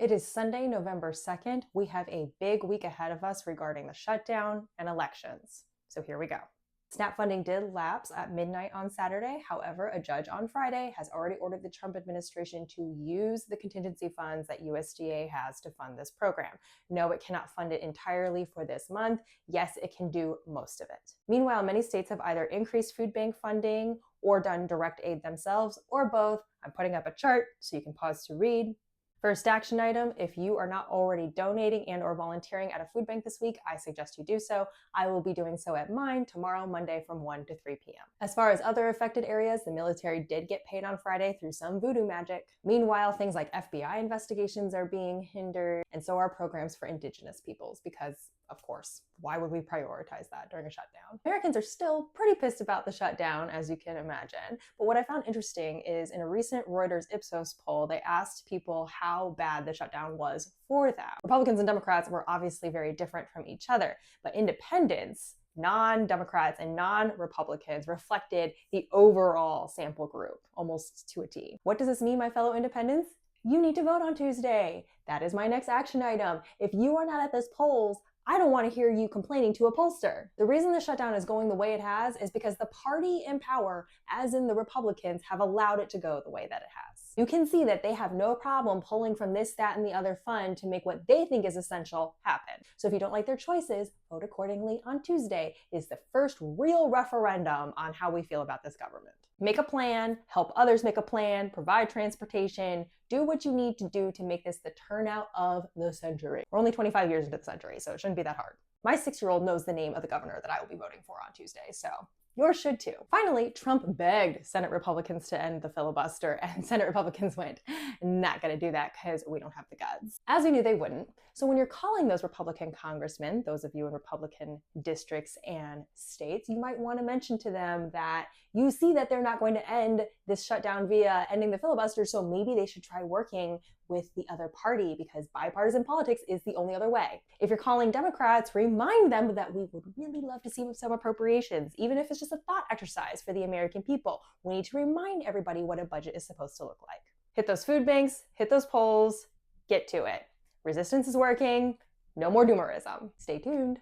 It is Sunday, November 2nd. We have a big week ahead of us regarding the shutdown and elections. So here we go. SNAP funding did lapse at midnight on Saturday. However, a judge on Friday has already ordered the Trump administration to use the contingency funds that USDA has to fund this program. No, it cannot fund it entirely for this month. Yes, it can do most of it. Meanwhile, many states have either increased food bank funding or done direct aid themselves, or both. I'm putting up a chart so you can pause to read. First action item, if you are not already donating and or volunteering at a food bank this week, I suggest you do so. I will be doing so at mine tomorrow, Monday from 1 to 3 p.m. As far as other affected areas, the military did get paid on Friday through some voodoo magic. Meanwhile, things like FBI investigations are being hindered, and so are programs for indigenous peoples because, of course, why would we prioritize that during a shutdown? Americans are still pretty pissed about the shutdown, as you can imagine. But what I found interesting is in a recent Reuters Ipsos poll, they asked people how bad the shutdown was for them. Republicans and Democrats were obviously very different from each other, but independents, non-Democrats and non-Republicans reflected the overall sample group, almost to a T. What does this mean, my fellow independents? You need to vote on Tuesday. That is my next action item. If you are not at those polls, I don't want to hear you complaining to a pollster. The reason the shutdown is going the way it has is because the party in power, as in the Republicans, have allowed it to go the way that it has. You can see that they have no problem pulling from this, that, and the other fund to make what they think is essential happen. So if you don't like their choices, vote accordingly on Tuesday. It is the first real referendum on how we feel about this government. Make a plan, help others make a plan, provide transportation, do what you need to do to make this the turnout of the century. We're only 25 years into the century, so it shouldn't be that hard. My 6-year-old knows the name of the governor that I will be voting for on Tuesday, so yours should too. Finally, Trump begged Senate Republicans to end the filibuster, and Senate Republicans went, not gonna do that because we don't have the guts. As we knew they wouldn't. So when you're calling those Republican congressmen, those of you in Republican districts and states, you might want to mention to them that you see that they're not going to end this shutdown via ending the filibuster, so maybe they should try working with the other party because bipartisan politics is the only other way. If you're calling Democrats, remind them that we would really love to see some appropriations, even if it's just a thought exercise for the American people. We need to remind everybody what a budget is supposed to look like. Hit those food banks, hit those polls, get to it. Resistance is working. No more doomerism. Stay tuned.